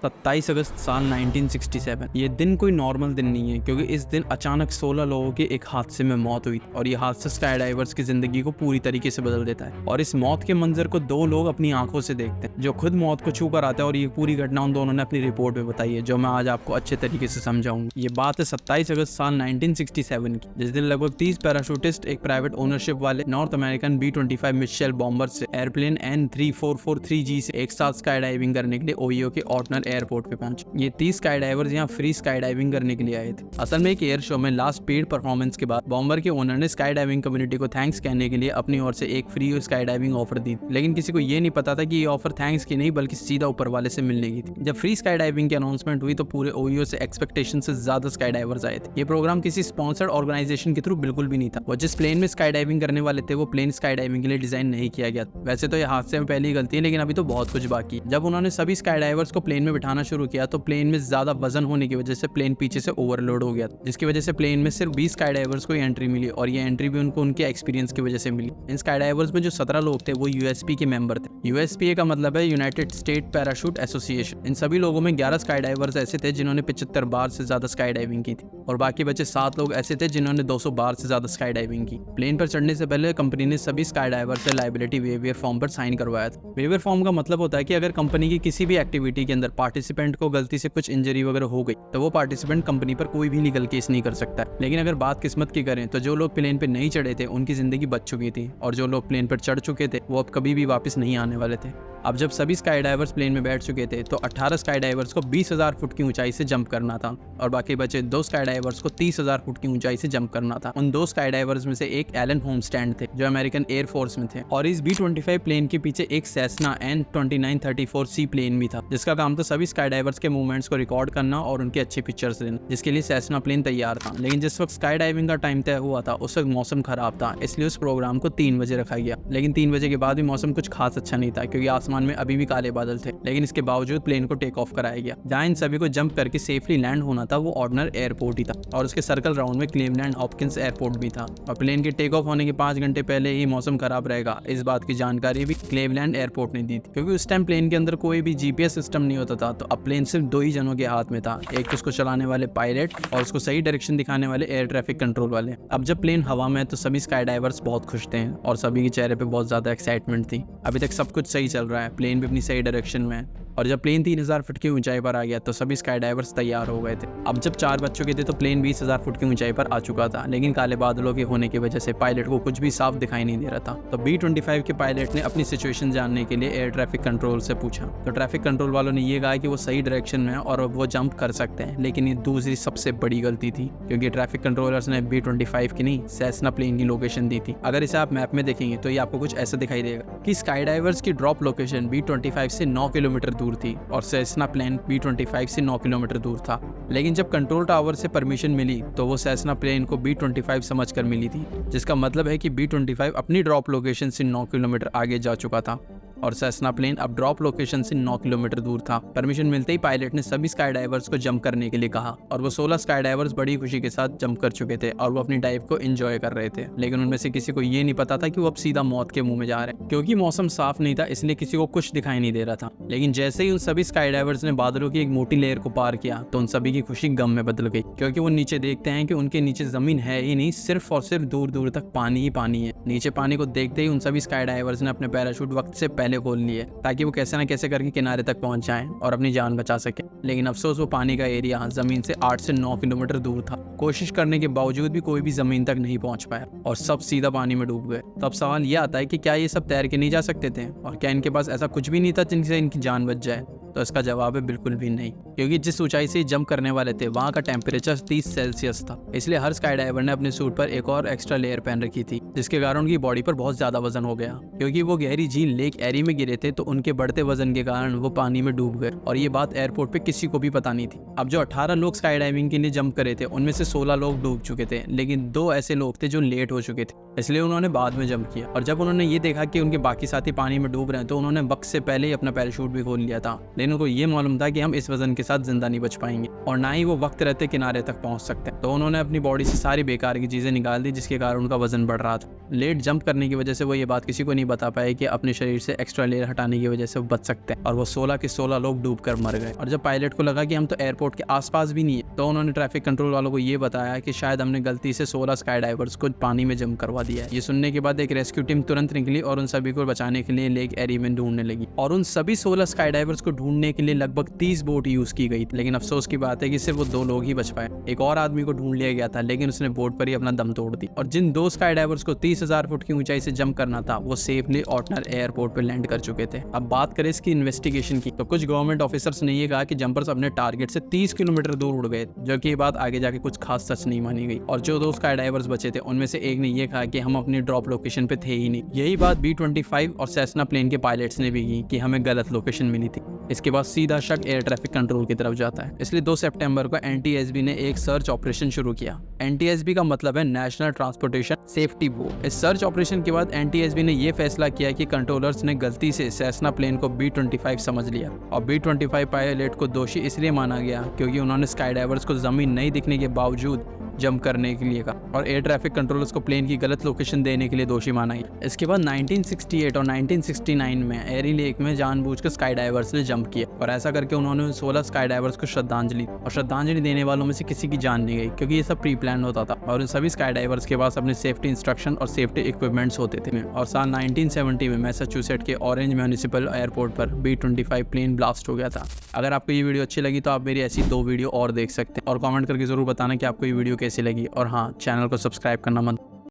27 अगस्त साल 1967। ये दिन कोई नॉर्मल दिन नहीं है, क्योंकि इस दिन अचानक 16 लोगों की एक हादसे में मौत हुई और ये हादसा स्काई डाइवर्स की जिंदगी को पूरी तरीके से बदल देता है। और इस मौत के मंजर को दो लोग अपनी आंखों से देखते हैं, जो खुद मौत को छू कर आते हैं। और ये पूरी घटना उन दोनों ने अपनी रिपोर्ट में बताई है, जो मैं आज आपको अच्छे तरीके से समझाऊंगा। ये बात है 27 अगस्त साल 1967 की, जिस दिन लगभग 30 पैराशूटिस्ट एक प्राइवेट ओनरशिप वाले North American B-25 Mitchell bomber से एयरप्लेन N3443G से एक साथ स्काई डाइविंग करने के लिए ओहियो के ऑर्टनर एयरपोर्ट पे पहुंचे। ये 30 स्काई डाइवर्स यहाँ फ्री स्काई डाइविंग करने के लिए आए थे। असल में एक एयर शो में लास्ट पेड परफॉर्मेंस के बाद बॉम्बर के ओनर ने स्काई डाइविंग कम्युनिटी को थैंक्स कहने के लिए अपनी ओर से एक फ्री स्काई डाइविंग ऑफर दी, लेकिन किसी को ये नहीं पता था कि ये ऑफर थैंक्स की नहीं बल्कि सीधा ऊपर वाले से मिलने की थी। जब फ्री स्काई डाइविंग की अनाउंसमेंट हुई तो पूरे ओहियो से एक्सपेक्टेशन से ज्यादा स्काई डाइवर्स आए थे। ये प्रोग्राम किसी स्पॉन्सर्ड ऑर्गेनाइजेशन के थ्रू बिल्कुल भी नहीं था। वो जिस प्लेन में स्काई डाइविंग करने वाले थे वो प्लेन स्काई डाइविंग के लिए डिजाइन नहीं किया गया था। वैसे तो ये हादसे में पहली गलती है, लेकिन अभी तो बहुत कुछ बाकी है। जब उन्होंने सभी स्काई डाइवर्स को प्लेन में बिठाना शुरू किया तो प्लेन में ज्यादा वजन होने की वजह से प्लेन पीछे से ओवरलोड हो गया, जिसकी वजह से प्लेन में सिर्फ 20 स्काई डाइवर्स को एंट्री मिली और ये एंट्री भी उनको उनके एक्सपीरियंस की वजह से मिली। इन स्काई डाइवर्स में जो 17 लोग थे वो USP के मेंबर थे। USPA का मतलब है यूनाइटेड स्टेट पैराशूट एसोसिएशन। इन सभी लोगों में 11 स्काई डाइवर्स ऐसे थे जिन्होंने 75 बार से ज्यादा स्काई डाइविंग की थी और बाकी बचे 7 लोग ऐसे थे जिन्होंने 200 बार से ज्यादा स्काई डाइविंग की। प्लेन पर चढ़ने से पहले कंपनी ने सभी स्काई डाइवर्स से लायबिलिटी वेवियर फॉर्म पर साइन करवाया था। वेवियर फॉर्म का मतलब होता है कि अगर कंपनी की किसी भी एक्टिविटी के अंदर पार्टिसिपेंट को गलती से कुछ इंजरी वगैरह हो गई तो वो पार्टिसिपेंट कंपनी पर कोई भी लीगल केस नहीं कर सकता है। लेकिन अगर बात किस्मत की करें तो जो लोग प्लेन पे नहीं चढ़े थे उनकी जिंदगी बच चुकी थी और जो लोग प्लेन पर चढ़ चुके थे वो अब कभी भी वापस नहीं आने वाले थे। अब जब सभी स्काई डाइवर्स प्लेन में बैठ चुके थे तो 18 स्काई डाइवर्स को 20,000 फुट की ऊंचाई से जंप करना था और बाकी बचे 2 स्काई डाइवर्स को 30,000 फुट की ऊंचाई से जंप करना था। उन 2 स्काई डाइवर्स में से एक एलन होमस्टैंड थे जो अमेरिकन एयर फोर्स में थे और इस B-25 प्लेन के पीछे एक सेस्ना N2934C प्लेन भी था, जिसका काम था सभी स्काई डाइवर्स के मूवमेंट्स को रिकॉर्ड करना और उनकी अच्छी पिक्चर्स लेना, जिसके लिए सेस्ना प्लेन तैयार था। लेकिन जिस वक्त स्काई डाइविंग का टाइम तय हुआ था उस वक्त मौसम खराब था, इसलिए उस प्रोग्राम को 3 बजे रखा गया। लेकिन 3 बजे के बाद भी मौसम कुछ खास अच्छा नहीं था, क्योंकि आसमान में अभी भी काले बादल थे। लेकिन इसके बावजूद प्लेन को टेक ऑफ कराया गया। जहां इन सभी को जंप करके सेफली लैंड होना था वो ऑर्डिनर एयरपोर्ट ही था और उसके सर्कल राउंड में क्लीवलैंड हॉपकिंस एयरपोर्ट भी था। और प्लेन के टेक ऑफ होने के 5 घंटे पहले ही मौसम खराब रहेगा, इस बात की जानकारी भी क्लीवलैंड एयरपोर्ट ने दी थी, क्योंकि उस टाइम प्लेन के अंदर कोई भी GPS सिस्टम नहीं होता था। तो अब प्लेन सिर्फ 2 ही जनों के हाथ में था, एक उसको चलाने वाले पायलट और उसको सही डायरेक्शन दिखाने वाले एयर ट्रैफिक कंट्रोल वाले। अब जब प्लेन हवा में है तो सभी स्काई डाइवर्स बहुत खुश थे और सभी के चेहरे पे बहुत ज्यादा एक्साइटमेंट थी। अभी तक सब कुछ सही चल रहा है, प्लेन भी अपनी सही डायरेक्शन में है। और जब प्लेन 3000 फुट की ऊंचाई पर आ गया तो सभी स्काई डाइवर्स तैयार हो गए थे। अब जब 4 बज चुके थे तो प्लेन 20,000 फुट की ऊंचाई पर आ चुका था, लेकिन काले बादलों के होने की वजह से पायलट को कुछ भी साफ दिखाई नहीं दे रहा था। तो B-25 के पायलट ने अपनी सिचुएशन जानने के लिए एयर ट्रैफिक कंट्रोल से पूछा, तो ट्रैफिक कंट्रोल वालों ने ये कहा कि वो सही डायरेक्शन में है और वो जंप कर सकते हैं। लेकिन ये दूसरी सबसे बड़ी गलती थी, क्योंकि ट्रैफिक कंट्रोलर्स ने B-25 की नहीं सेस्ना प्लेन की लोकेशन दी थी। अगर इसे आप मैप में देखेंगे तो ये आपको कुछ ऐसा दिखाई देगा कि स्काई डाइवर्स की ड्रॉप लोकेशन B-25 से 9 किलोमीटर दूर थी और सेस्ना प्लेन B-25 से 9 किलोमीटर दूर था। लेकिन जब कंट्रोल टावर से परमिशन मिली तो वो सेस्ना प्लेन को B-25 समझकर मिली थी, जिसका मतलब है कि B-25 अपनी ड्रॉप लोकेशन से 9 किलोमीटर आगे जा चुका था और सेस्ना प्लेन अब ड्रॉप लोकेशन से 9 किलोमीटर दूर था। परमिशन मिलते ही पायलट ने सभी स्काई डाइवर्स को जंप करने के लिए कहा और वो 16 स्काई डाइवर्स बड़ी खुशी के साथ जंप कर चुके थे और वो अपनी डाइव को एंजॉय कर रहे थे। लेकिन उनमें से किसी को ये नहीं पता था कि वो अब सीधा मौत के मुंह में जा रहे हैं, क्योंकि मौसम साफ नहीं था, इसलिए किसी को कुछ दिखाई नहीं दे रहा था। लेकिन जैसे ही उन सभी स्काई डाइवर्स ने बादलों की एक मोटी लेयर को पार किया तो उन सभी की खुशी गम में बदल गई, क्योंकि वो नीचे देखते हैं कि उनके नीचे जमीन है ही नहीं, सिर्फ और सिर्फ दूर दूर तक पानी ही पानी है। नीचे पानी को देखते ही उन सभी स्काई डाइवर्स ने अपने पैराशूट वक्त से पहले खोल लिए ताकि वो कैसे ना कैसे करके किनारे तक पहुंच जाएं और अपनी जान बचा सके। लेकिन अफसोस वो पानी का एरिया जमीन से 8 से 9 किलोमीटर दूर था। कोशिश करने के बावजूद भी कोई भी जमीन तक नहीं पहुंच पाया और सब सीधा पानी में डूब गए। तो अब सवाल ये आता है कि क्या ये सब तैर के नहीं जा सकते थे और क्या इनके पास ऐसा कुछ भी नहीं था जिनसे इनकी जान बच जाए? तो इसका जवाब है बिल्कुल भी नहीं, क्योंकि जिस ऊंचाई से जंप करने वाले थे वहां का टेम्परेचर 30 सेल्सियस था। इसलिए हर स्काई डाइवर ने अपने सूट पर एक और एक्स्ट्रा लेयर पहन रखी थी, जिसके कारण उनकी बॉडी पर बहुत ज्यादा वजन हो गया। क्योंकि वो गहरी झील लेक एरी में गिरे थे तो उनके बढ़ते वजन के कारण वो पानी में डूब गए और ये बात एयरपोर्ट पे किसी को भी पता नहीं थी। अब जो 18 लोग स्काई डाइविंग के लिए जंप करे थे उनमें से 16 लोग डूब चुके थे, लेकिन 2 ऐसे लोग थे जो लेट हो चुके थे, इसलिए उन्होंने बाद में जंप किया। और जब उन्होंने ये देखा कि उनके बाकी साथी पानी में डूब रहे हैं तो उन्होंने वक्त से पहले ही अपना पैराशूट भी खोल लिया था। लेकिन लेकिन उनको ये मालूम था कि हम इस वजन के साथ जिंदा नहीं बच पाएंगे और ना ही वो वक्त रहते किनारे तक पहुंच सकते हैं। तो उन्होंने अपनी बॉडी से सारी बेकार की चीजें निकाल दी, जिसके कारण उनका वजन बढ़ रहा था। लेट जंप करने की वजह से वो ये बात किसी को नहीं बता पाए कि अपने शरीर से एक्स्ट्रा लेयर हटाने की वजह से वो बच सकते हैं, और वो 16 के 16 लोग डूब कर मर गए। और जब पायलट को लगा कि हम तो एयरपोर्ट के आसपास भी नहीं है, तो उन्होंने ट्रैफिक कंट्रोल वालों को ये बताया कि शायद हमने गलती से 16 स्काई डाइवर्स को पानी में जंप करवा दिया है। ये सुनने के बाद एक रेस्क्यू टीम तुरंत निकली और उन सभी को बचाने के लिए लेक एरी में ढूंढने लगी, और उन सभी 16 स्काई डाइवर्स को ढूंढने के लिए लगभग 30 बोट यूज की गई। लेकिन अफसोस की बात है कि सिर्फ वो 2 लोग ही बच पाए। एक और आदमी को ढूंढ लिया गया था, लेकिन उसने बोट पर ही अपना दम तोड़ दी। और जिन 2 स्काई डाइवर्स को 30,000 फुट की ऊंचाई से जंप करना था, वो सेफली ऑटनर एयरपोर्ट पर लैंड कर चुके थे। अब बात करें इसकी इन्वेस्टिगेशन की, तो कुछ गवर्नमेंट ऑफिसर्स ने ये कहा कि जंपर्स अपने टारगेट से 30 किलोमीटर दूर उड़ गए, जो कि ये बात आगे जाके कुछ खास सच नहीं मानी गई। और जो 2 स्काई डाइवर्स बचे थे, उनमें से एक ने ये कहा कि हम अपनी ड्रॉप लोकेशन पे थे ही नहीं। यही बात B-25 और सेस्ना प्लेन के पायलट्स ने भी की कि हमें गलत लोकेशन मिली थी। इसके बाद सीधा शक एयर ट्रैफिक कंट्रोल की तरफ जाता है, इसलिए 2 सितंबर को NTSB ने एक सर्च ऑपरेशन शुरू किया। NTSB का मतलब है नेशनल ट्रांसपोर्टेशन सेफ्टी बोर्ड। इस सर्च ऑपरेशन के बाद NTSB ने यह फैसला किया कि कंट्रोलर्स ने गलती से सेस्ना प्लेन को B-25 समझ लिया, और B-25 पायलट को दोषी इसलिए माना गया क्योंकि उन्होंने स्काई डाइवर्स को जमीन नहीं दिखने के बावजूद जंप करने के लिए कहा, और एयर ट्रैफिक कंट्रोलर्स को प्लेन की गलत लोकेशन देने के लिए दोषी माना गया। इसके बाद 1968 और 1969 में एरी लेक में जानबूझकर स्काई डाइवर्स ने जंप किया, और ऐसा करके उन्होंने 16 स्काई डाइवर्स को श्रद्धांजलि, और श्रद्धांजलि देने वालों में से किसी की जान नहीं गई क्योंकि ये सब प्री प्लान होता था, और उन सभी स्काई डाइवर्स के पास अपने सेफ्टी इंस्ट्रक्शन और सेफ्टी इक्विपमेंट्स होते थे। और साल 1970 में मैसाचुसेट्स के ऑरेंज म्यूनिसिपल एयरपोर्ट पर B-25 प्लेन ब्लास्ट हो गया था। अगर आपको ये वीडियो अच्छी लगी तो आप मेरी ऐसी 2 वीडियो और देख सकते हैं, और कमेंट करके जरूर बताना कि आपको ये वीडियो कैसी लगी, और हाँ, चैनल को सब्सक्राइब करना मत